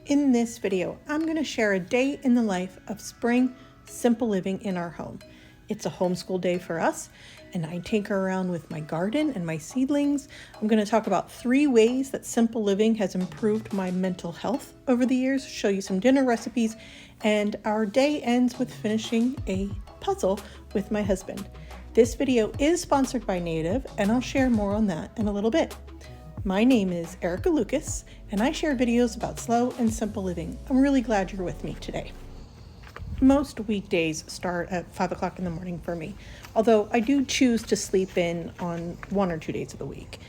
In this video, I'm going to share a day in the life of spring simple living in our home. It's a homeschool day for us, and I tinker around with my garden and my seedlings. I'm going to talk about 3 ways that simple living has improved my mental health over the years, show you some dinner recipes, and our day ends with finishing a puzzle with my husband. This video is sponsored by Native, and I'll share more on that in a little bit. My name is Erica Lucas, and I share videos about slow and simple living. I'm really glad you're with me today. Most weekdays start at 5 o'clock in the morning for me, although I do choose to sleep in on 1 or 2 days of the week.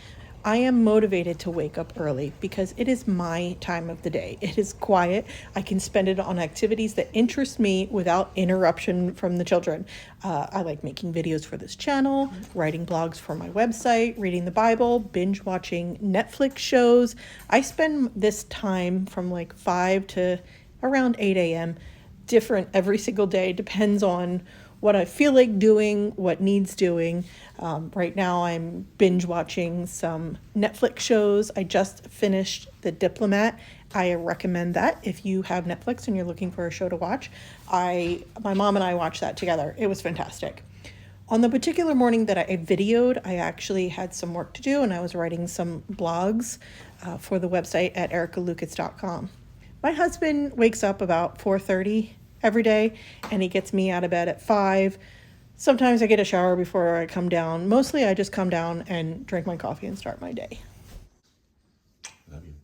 I am motivated to wake up early because it is my time of the day. It is quiet. I can spend it on activities that interest me without interruption from the children. I like making videos for this channel, writing blogs for my website, reading the Bible, binge watching Netflix shows. I spend this time from like 5 to around 8 a.m. different every single day, depends on what I feel like doing, what needs doing. Right now I'm binge watching some Netflix shows. I just finished The Diplomat. I recommend that if you have Netflix and you're looking for a show to watch. My mom and I watched that together. It was fantastic. On the particular morning that I videoed, I actually had some work to do, and I was writing some blogs for the website at ericalucas.com. My husband wakes up about 4:30 every day, and he gets me out of bed at 5. Sometimes I get a shower before I come down. Mostly I just come down and drink my coffee and start my day. Love you.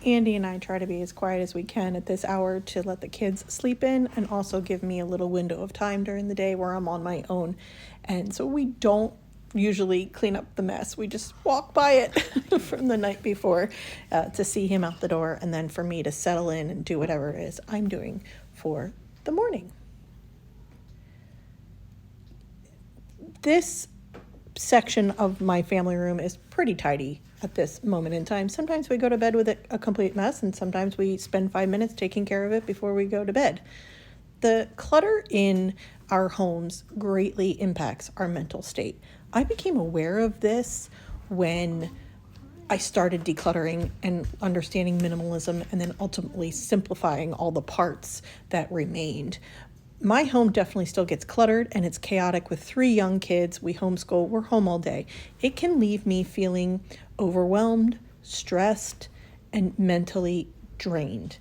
Andy and I try to be as quiet as we can at this hour to let the kids sleep in and also give me a little window of time during the day where I'm on my own. And so we don't usually clean up the mess. We just walk by it from the night before to see him out the door, and then for me to settle in and do whatever it is I'm doing for the morning. This section of my family room is pretty tidy at this moment in time. Sometimes we go to bed with it a complete mess, and sometimes we spend 5 minutes taking care of it before we go to bed. The clutter in our homes greatly impacts our mental state. I became aware of this when I started decluttering and understanding minimalism, and then ultimately simplifying all the parts that remained. My home definitely still gets cluttered, and it's chaotic with 3 young kids. We homeschool, we're home all day. It can leave me feeling overwhelmed, stressed, and mentally drained.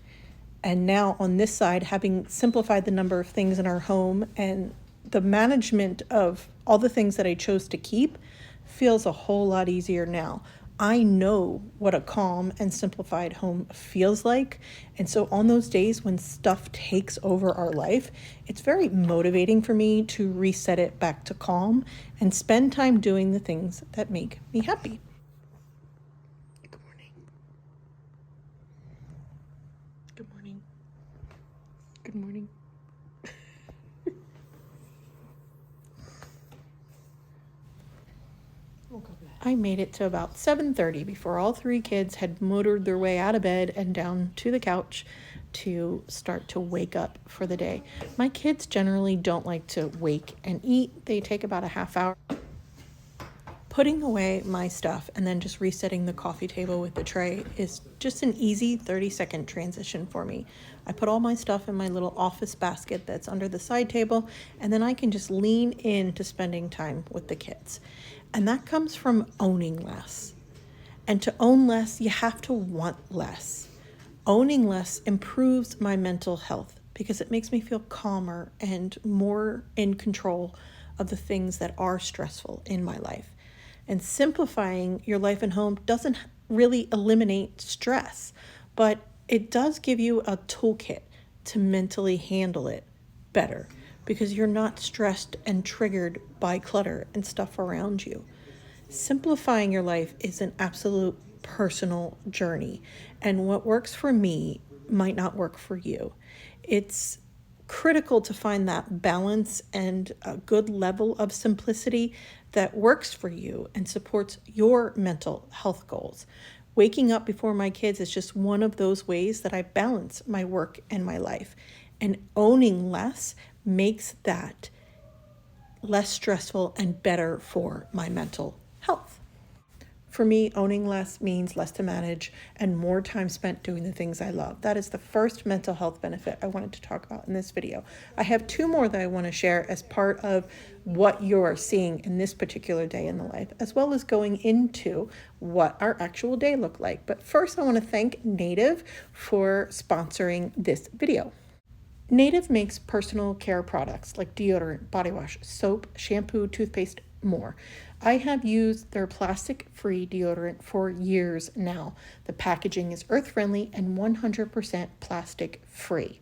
And now on this side, having simplified the number of things in our home and the management of all the things that I chose to keep feels a whole lot easier now. I know what a calm and simplified home feels like. And so on those days when stuff takes over our life, it's very motivating for me to reset it back to calm and spend time doing the things that make me happy. Good morning. Good morning. Good morning. I made it to about 7:30 before all 3 kids had motored their way out of bed and down to the couch to start to wake up for the day. My kids generally don't like to wake and eat. They take about a half hour. Putting away my stuff and then just resetting the coffee table with the tray is just an easy 30-second transition for me. I put all my stuff in my little office basket that's under the side table, and then I can just lean into spending time with the kids. And that comes from owning less. And to own less, you have to want less. Owning less improves my mental health because it makes me feel calmer and more in control of the things that are stressful in my life. And simplifying your life and home doesn't really eliminate stress, but it does give you a toolkit to mentally handle it better because you're not stressed and triggered by clutter and stuff around you. Simplifying your life is an absolute personal journey, and what works for me might not work for you. It's critical to find that balance and a good level of simplicity that works for you and supports your mental health goals. Waking up before my kids is just one of those ways that I balance my work and my life. And owning less makes that less stressful and better for my mental health. For me, owning less means less to manage and more time spent doing the things I love. That is the first mental health benefit I wanted to talk about in this video. I have two more that I want to share as part of what you're seeing in this particular day in the life, as well as going into what our actual day looked like. But first, I want to thank Native for sponsoring this video. Native makes personal care products like deodorant, body wash, soap, shampoo, toothpaste, more. I have used their plastic-free deodorant for years now. The packaging is earth-friendly and 100% plastic-free.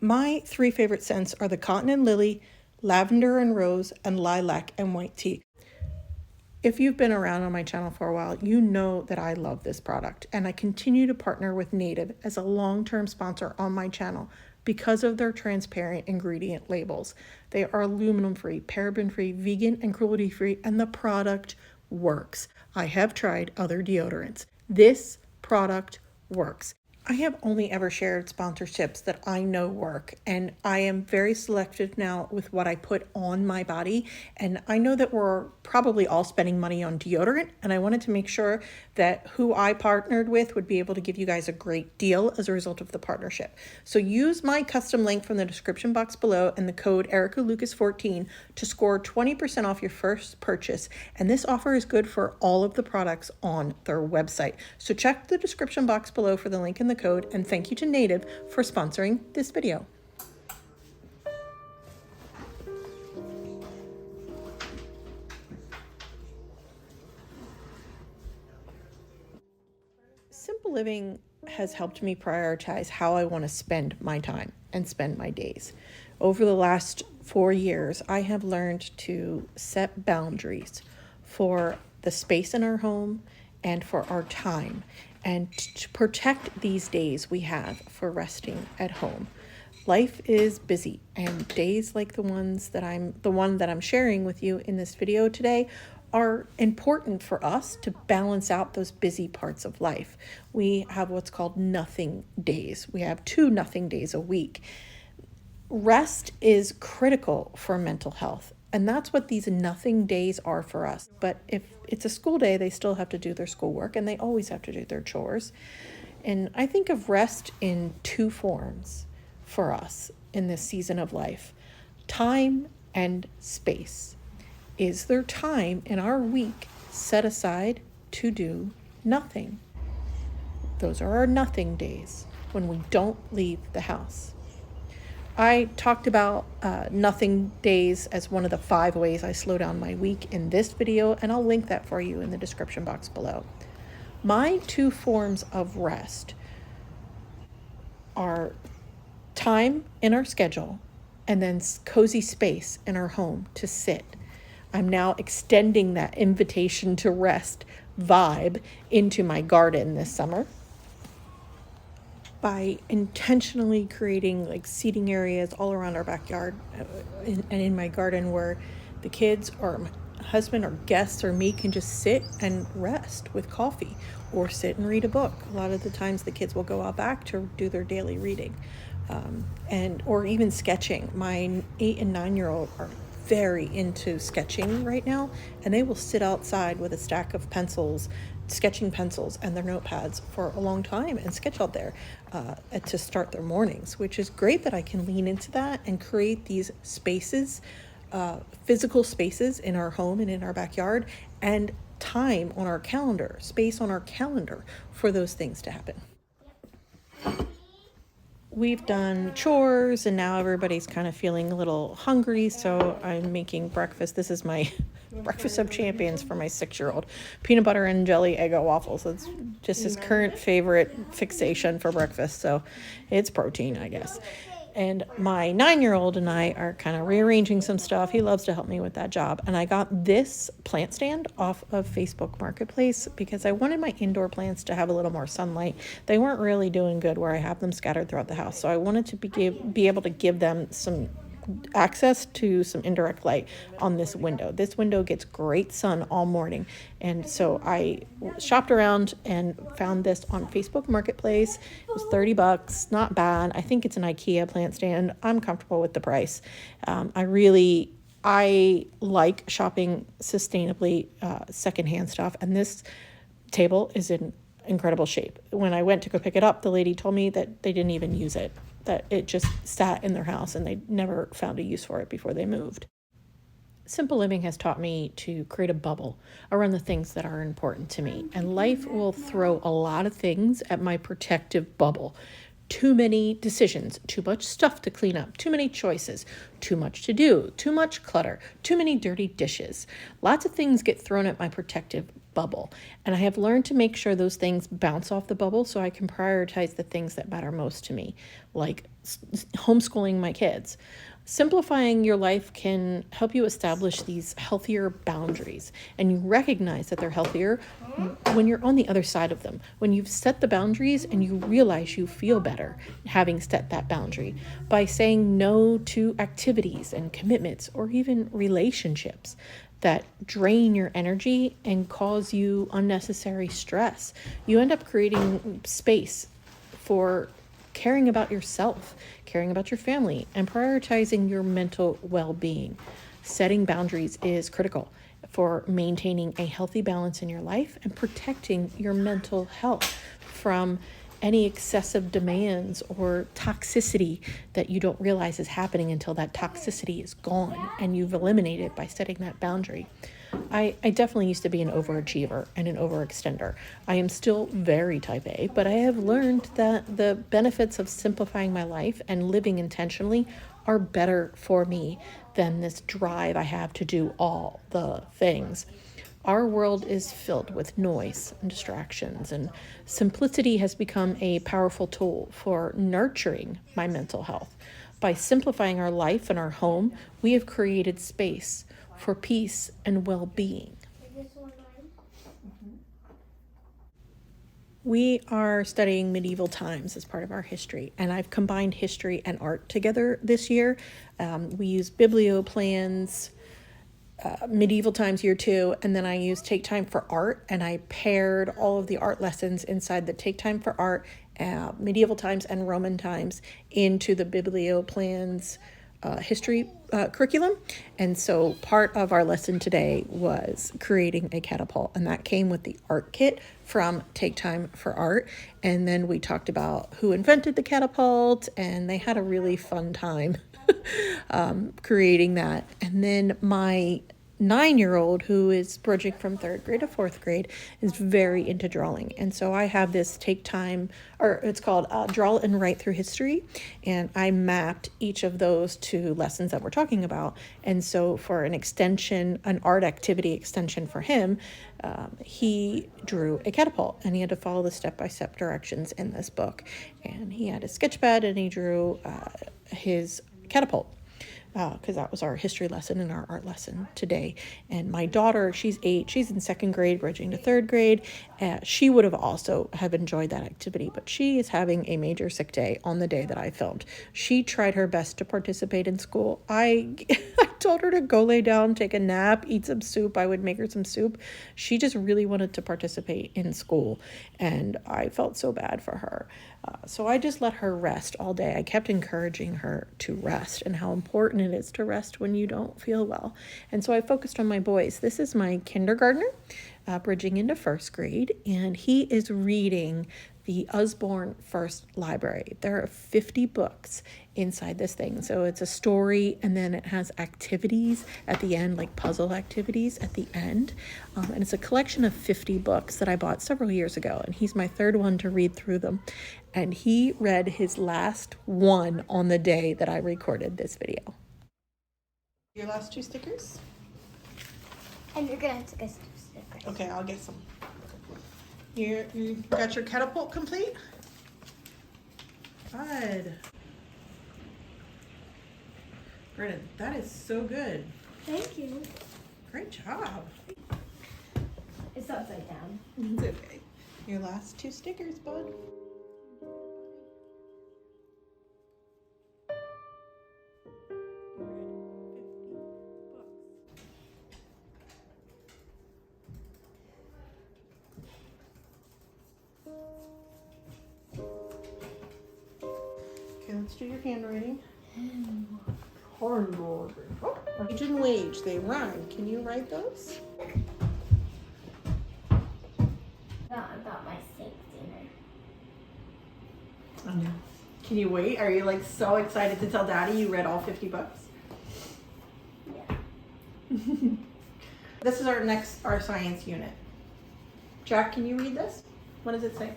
My three favorite scents are the cotton and lily, lavender and rose, and lilac and white tea. If you've been around on my channel for a while, you know that I love this product, and I continue to partner with Native as a long-term sponsor on my channel because of their transparent ingredient labels. They are aluminum-free, paraben-free, vegan, and cruelty-free, and the product works. I have tried other deodorants. This product works. I have only ever shared sponsorships that I know work, and I am very selective now with what I put on my body. And I know that we're probably all spending money on deodorant, and I wanted to make sure that who I partnered with would be able to give you guys a great deal as a result of the partnership. So use my custom link from the description box below and the code EricaLucas14 to score 20% off your first purchase. And this offer is good for all of the products on their website. So check the description box below for the link in the code, and thank you to Native for sponsoring this video. Simple living has helped me prioritize how I want to spend my time and spend my days. Over the last 4 years, I have learned to set boundaries for the space in our home and for our time, and to protect these days we have for resting at home. Life is busy, and days like the one that I'm sharing with you in this video today are important for us to balance out those busy parts of life. We have what's called nothing days. We have 2 nothing days a week. Rest is critical for mental health, and that's what these nothing days are for us. But if it's a school day, they still have to do their schoolwork, and they always have to do their chores. And I think of rest in 2 forms for us in this season of life: time and space. Is there time in our week set aside to do nothing? Those are our nothing days, when we don't leave the house. I talked about nothing days as one of the 5 ways I slow down my week in this video, and I'll link that for you in the description box below. My 2 forms of rest are time in our schedule and then cozy space in our home to sit. I'm now extending that invitation to rest vibe into my garden this summer by intentionally creating like seating areas all around our backyard and in my garden where the kids or my husband or guests or me can just sit and rest with coffee or sit and read a book. A lot of the times the kids will go out back to do their daily reading or even sketching. My 8 and 9-year-old are very into sketching right now, and they will sit outside with a stack of pencils, sketching pencils and their notepads for a long time and sketch out there to start their mornings, which is great that I can lean into that and create these spaces, physical spaces in our home and in our backyard, and time on our calendar, space on our calendar for those things to happen. We've done chores, and now everybody's kind of feeling a little hungry, so I'm making breakfast. This is my breakfast of champions for my 6-year-old. Peanut butter and jelly Eggo waffles. It's just his current favorite fixation for breakfast, so it's protein, I guess. And my 9-year-old and I are kind of rearranging some stuff. He loves to help me with that job. And I got this plant stand off of Facebook Marketplace because I wanted my indoor plants to have a little more sunlight. They weren't really doing good where I have them scattered throughout the house. So I wanted to be able to give them some access to some indirect light on this window. This window gets great sun all morning. And so I shopped around and found this on Facebook Marketplace. It was $30, not bad. I think it's an IKEA plant stand. I'm comfortable with the price. I like shopping sustainably secondhand stuff, and this table is in incredible shape. When I went to go pick it up, the lady told me that they didn't even use it, that it just sat in their house and they never found a use for it before they moved. Simple living has taught me to create a bubble around the things that are important to me. And life will throw a lot of things at my protective bubble. Too many decisions, too much stuff to clean up, too many choices, too much to do, too much clutter, too many dirty dishes. Lots of things get thrown at my protective bubble. And I have learned to make sure those things bounce off the bubble so I can prioritize the things that matter most to me, like homeschooling my kids. Simplifying your life can help you establish these healthier boundaries, and you recognize that they're healthier when you're on the other side of them. When you've set the boundaries and you realize you feel better having set that boundary by saying no to activities and commitments or even relationships that drain your energy and cause you unnecessary stress. You end up creating space for caring about yourself, caring about your family, and prioritizing your mental well-being. Setting boundaries is critical for maintaining a healthy balance in your life and protecting your mental health from any excessive demands or toxicity that you don't realize is happening until that toxicity is gone and you've eliminated it by setting that boundary. I definitely used to be an overachiever and an overextender. I am still very type A, but I have learned that the benefits of simplifying my life and living intentionally are better for me than this drive I have to do all the things. Our world is filled with noise and distractions, and simplicity has become a powerful tool for nurturing my mental health. By simplifying our life and our home, we have created space for peace and well-being. We are studying medieval times as part of our history, and I've combined history and art together this year. We use biblioplans, medieval times year 2, and then I used Take Time for Art, and I paired all of the art lessons inside the Take Time for Art, medieval times and Roman times into the biblioplans history curriculum. And so part of our lesson today was creating a catapult, and that came with the art kit from Take Time for Art. And then we talked about who invented the catapult, and they had a really fun time creating that. And then my 9-year-old, who is bridging from 3rd grade to 4th grade, is very into drawing. And so I have this Take Time, or it's called Draw and Write Through History. And I mapped each of those to lessons that we're talking about. And so for an extension, an art activity extension for him, he drew a catapult, and he had to follow the step-by-step directions in this book. And he had a sketch pad, and he drew his catapult, because that was our history lesson and our art lesson today. And my daughter, she's 8, she's in 2nd grade, bridging to 3rd grade. She would have also have enjoyed that activity, but she is having a major sick day on the day that I filmed. She tried her best to participate in school. I told her to go lay down, take a nap, eat some soup. I would make her some soup. She just really wanted to participate in school, and I felt so bad for her. So I just let her rest all day. I kept encouraging her to rest and how important it is to rest when you don't feel well. And so I focused on my boys. This is my kindergartner, bridging into 1st grade, and he is reading the Usborne First Library. There are 50 books inside this thing. So it's a story, and then it has activities at the end, like puzzle activities at the end. And it's a collection of 50 books that I bought several years ago, and he's my 3rd one to read through them. And he read his last one on the day that I recorded this video. Your last 2 stickers? And you're gonna have to get some stickers. Okay, I'll get some. You got your catapult complete? Good. Brennan, that is so good. Thank you. Great job. It's upside down. It's okay. Your last 2 stickers, bud. Okay, let's do your handwriting. Age and wage, they rhyme. Can you write those? forgotten about my steak dinner. I know. Can you wait? Are you like so excited to tell Daddy you read all 50 books? Yeah. This is our science unit. Jack, can you read this? What does it say?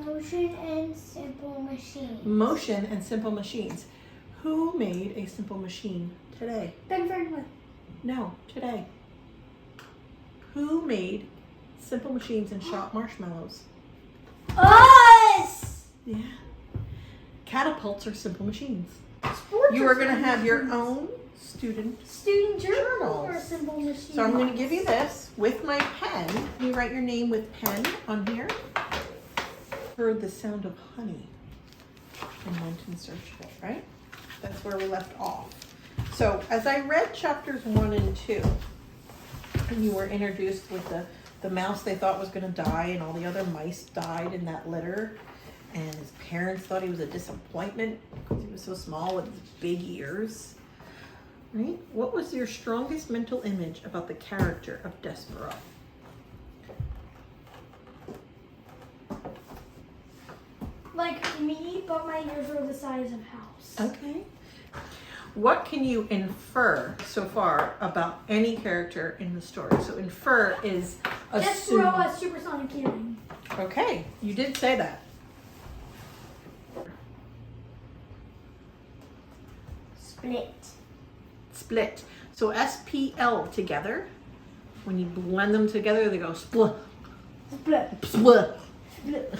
Motion and simple machines. Motion and simple machines. Who made a simple machine today? Ben Franklin. No, today. Who made simple machines and shot marshmallows? Us! Yeah. Catapults are simple machines. Sports You are going to have your own student journal journals. or simple machines. So I'm going to give you this with my pen. You write your name with pen on here. Heard the sound of honey and went in search of it, right? That's where we left off. So as I read chapters 1 and 2, and you were introduced with the mouse they thought was going to die, and all the other mice died in that litter, and his parents thought he was a disappointment because he was so small with his big ears. Right? What was your strongest mental image about the character of Despereaux? Like me, but my ears were the size of a house. Okay. What can you infer so far about any character in the story? So infer is assume. Despereaux has supersonic hearing. Okay, you did say that. Split. Split. So SPL together. When you blend them together, they go split. Split. Split. Split.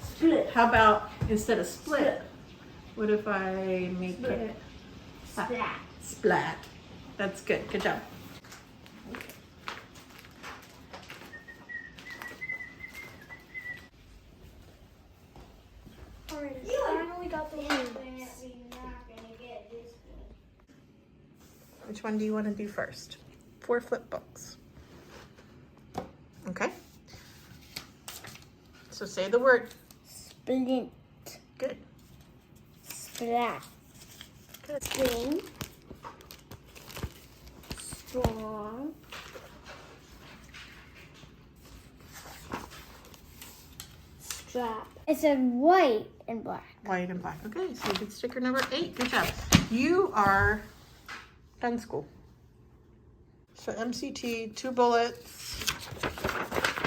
Split. How about instead of split, what if I make it Splat. splat? That's good. Good job. Alright, I finally got the words. Which one do you want to do first? 4 flip books. Okay. So say the word. Splint. Good. Splat. Good. Spring. Strong. Strap. It said white and black. White and black. Okay, so you did sticker number 8. Good job. You are done school. So MCT, 2 bullets.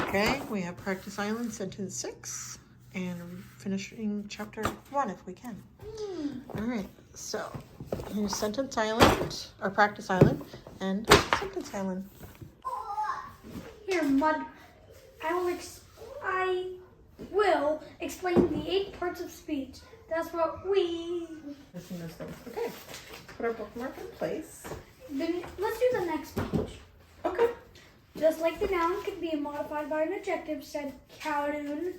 Okay, we have Practice Island, sentence 6, and finishing chapter 1 if we can. All right, so here's Sentence Island, or Practice Island, and Sentence Island. Here, Mud. I will explain the 8 parts of speech. That's what we. Missing those things. Okay, put our bookmark in place. Then let's do the next page. Okay. Just like the noun can be modified by an adjective, said Cowdoon,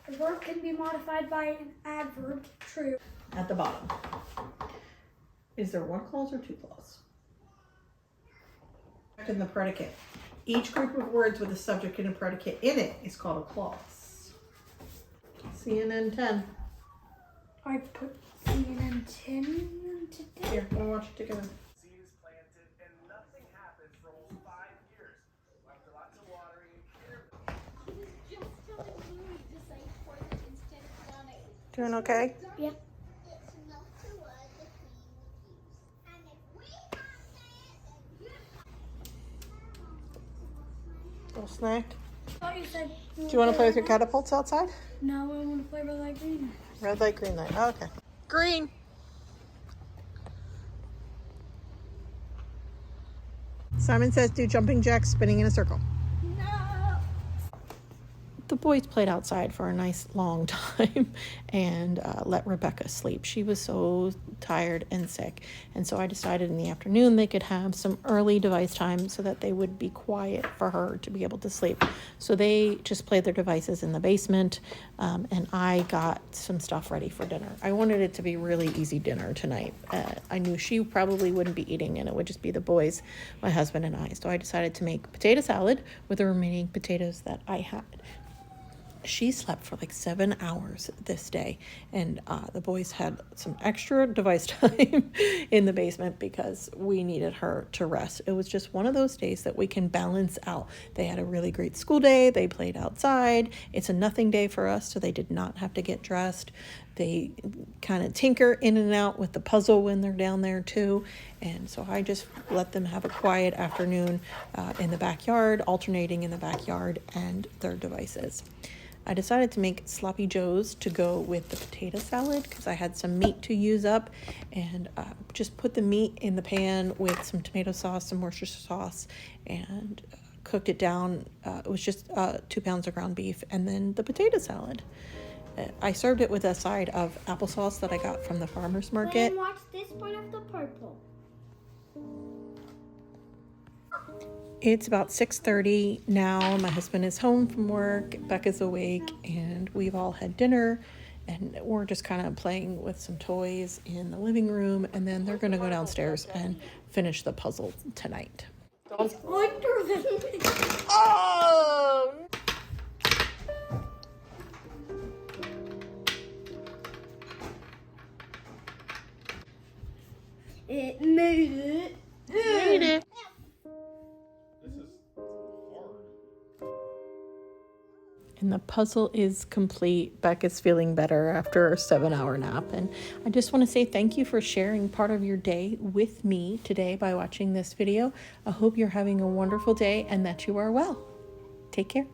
the verb can be modified by an adverb, true. At the bottom. Is there 1 clause or 2 clause? In the predicate. Each group of words with a subject and a predicate in it is called a clause. CNN 10. I put CNN 10 today. Here, we'll watch it together. Seed is planted and nothing happened for almost 5 years. After lots of watering and Doing okay? Yep. Little snack. Thought you said. Do you want to play with your catapults outside? No, I want to play red light green. Red light, green light. Oh, okay. Green. Simon says do jumping jacks spinning in a circle. No. The boys played outside for a nice long time and let Rebecca sleep. She was so tired and sick. And so I decided in the afternoon they could have some early device time so that they would be quiet for her to be able to sleep. So they just played their devices in the basement, and I got some stuff ready for dinner. I wanted it to be really easy dinner tonight. I knew she probably wouldn't be eating, and it would just be the boys, my husband, and I. So I decided to make potato salad with the remaining potatoes that I had. She slept for like 7 hours this day, and the boys had some extra device time in the basement because we needed her to rest. It was just one of those days that we can balance out. They had a really great school day. They played outside. It's a nothing day for us, so they did not have to get dressed. They kind of tinker in and out with the puzzle when they're down there too. And so I just let them have a quiet afternoon in the backyard, alternating in the backyard and their devices. I decided to make sloppy joes to go with the potato salad because I had some meat to use up, and just put the meat in the pan with some tomato sauce, some Worcestershire sauce, and cooked it down. It was just 2 pounds of ground beef and then the potato salad. I served it with a side of applesauce that I got from the farmer's market. And watch this part of the purple. It's about 6:30 now. My husband is home from work. Becca's awake, and we've all had dinner, and we're just kind of playing with some toys in the living room, and then they're going to go downstairs and finish the puzzle tonight. It's under the Oh! It made it. Made it. This is hard. And the puzzle is complete. Becca's feeling better after a 7-hour nap. And I just want to say thank you for sharing part of your day with me today by watching this video. I hope you're having a wonderful day and that you are well. Take care.